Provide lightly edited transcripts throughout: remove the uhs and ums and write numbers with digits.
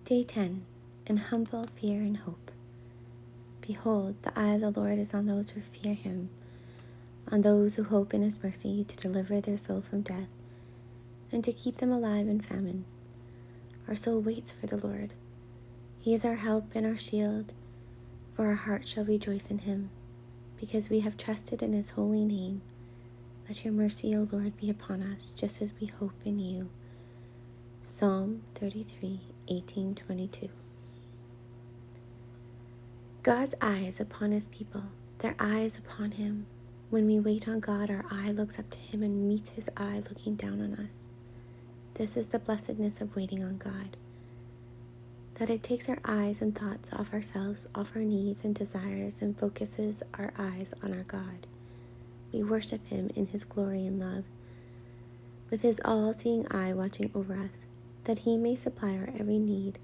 Day 10. In humble fear and hope. Behold, the eye of the Lord is on those who fear him, on those who hope in his mercy, to deliver their soul from death, and to keep them alive in famine. Our soul waits for the Lord. He is our help and our shield, for our heart shall rejoice in him, because we have trusted in his holy name. Let your mercy, O Lord, be upon us, just as we hope in you. Psalm 33, 18-22. God's eye is upon his people, their eye is upon him. When we wait on God, our eye looks up to him and meets his eye looking down on us. This is the blessedness of waiting on God, that it takes our eyes and thoughts off ourselves, off our needs and desires, and focuses our eyes on our God. We worship him in his glory and love, with his all-seeing eye watching over us, that he may supply our every need.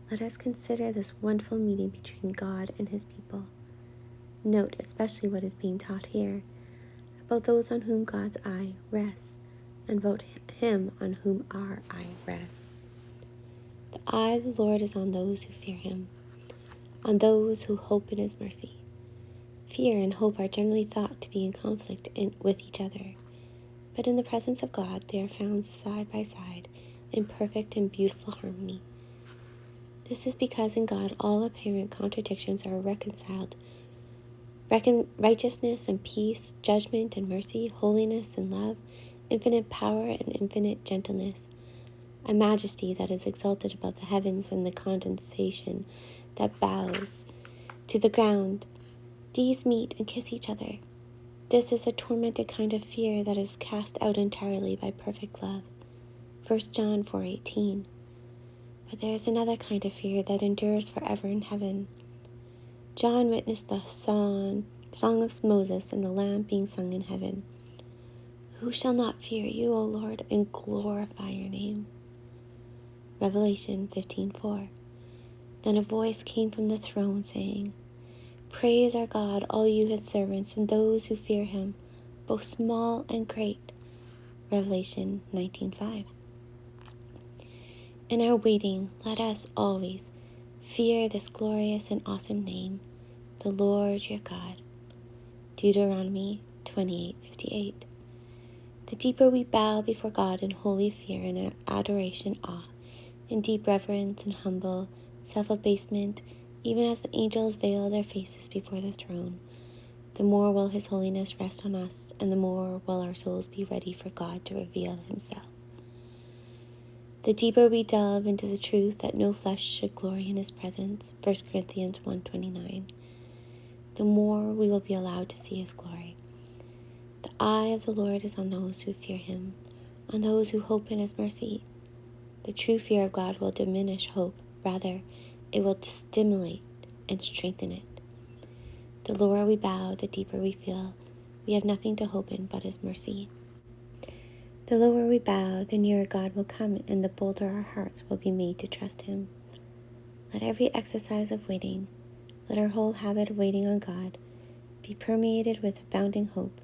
Let us consider this wonderful meeting between God and his people. Note especially what is being taught here about those on whom God's eye rests, and about him on whom our eye rests. The eye of the Lord is on those who fear him, on those who hope in his mercy. Fear and hope are generally thought to be in conflict with each other, but in the presence of God they are found side by side in perfect and beautiful harmony. This is because in God all apparent contradictions are reconciled. Righteousness and peace, judgment and mercy, holiness and love, infinite power and infinite gentleness, a majesty that is exalted above the heavens and the condensation that bows to the ground. These meet and kiss each other. This is a tormented kind of fear that is cast out entirely by perfect love. 1 John 4:18. But there is another kind of fear that endures forever in heaven. John witnessed the song of Moses and the Lamb being sung in heaven. Who shall not fear you, O Lord, and glorify your name? Revelation 15:4. Then a voice came from the throne saying, Praise our God, all you his servants, and those who fear him, both small and great. Revelation 19:5. In our waiting, let us always fear this glorious and awesome name, the Lord your God. Deuteronomy 28:58. The deeper we bow before God in holy fear and adoration, awe, in deep reverence and humble self-abasement, even as the angels veil their faces before the throne, the more will his holiness rest on us, and the more will our souls be ready for God to reveal himself. The deeper we delve into the truth that no flesh should glory in his presence, 1 Corinthians 1:29, the more we will be allowed to see his glory. The eye of the Lord is on those who fear him, on those who hope in his mercy. The true fear of God will diminish hope. Rather, it will stimulate and strengthen it. The lower we bow, the deeper we feel we have nothing to hope in but his mercy. The lower we bow, the nearer God will come, and the bolder our hearts will be made to trust him. Let every exercise of waiting, let our whole habit of waiting on God, be permeated with abounding hope,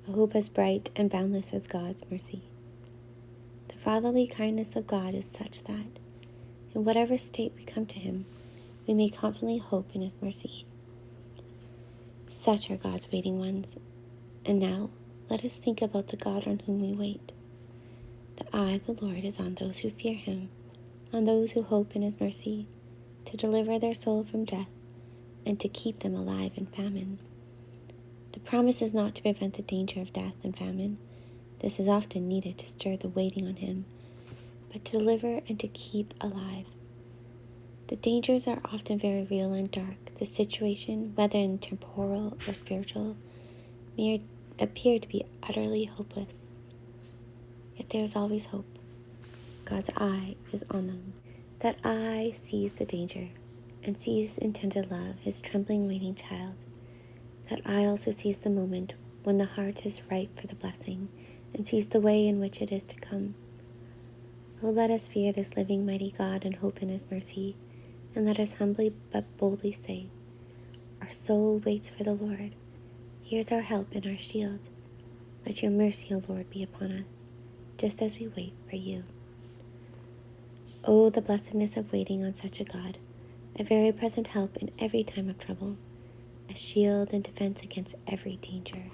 a hope as bright and boundless as God's mercy. The fatherly kindness of God is such that, in whatever state we come to him, we may confidently hope in his mercy. Such are God's waiting ones. And now, let us think about the God on whom we wait. The eye of the Lord is on those who fear him, on those who hope in his mercy, to deliver their soul from death, and to keep them alive in famine. The promise is not to prevent the danger of death and famine. This is often needed to stir the waiting on him, but to deliver and to keep alive. The dangers are often very real and dark. The situation, whether in temporal or spiritual, may appear to be utterly hopeless. Yet there is always hope. God's eye is on them. That eye sees the danger and sees in tender love his trembling, waiting child. That eye also sees the moment when the heart is ripe for the blessing and sees the way in which it is to come. Oh, let us fear this living, mighty God and hope in his mercy, and let us humbly but boldly say, Our soul waits for the Lord. He is our help and our shield. Let your mercy, O Lord, be upon us, just as we wait for you. Oh, the blessedness of waiting on such a God, a very present help in every time of trouble, a shield and defense against every danger.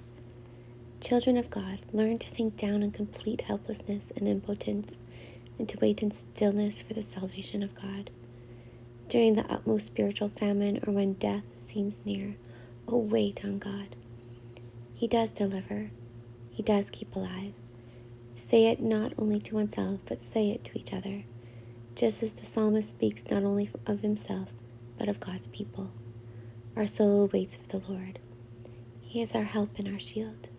Children of God, learn to sink down in complete helplessness and impotence, and to wait in stillness for the salvation of God. During the utmost spiritual famine, or when death seems near, oh, wait on God. He does deliver. He does keep alive. Say it not only to oneself, but say it to each other, just as the psalmist speaks not only of himself, but of God's people. Our soul waits for the Lord. He is our help and our shield.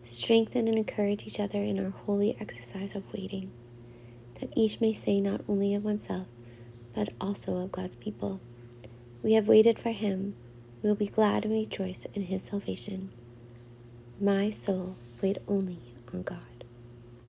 Strengthen and encourage each other in our holy exercise of waiting, that each may say not only of oneself, but also of God's people, we have waited for him. We will be glad and rejoice in his salvation. My soul, wait only on God.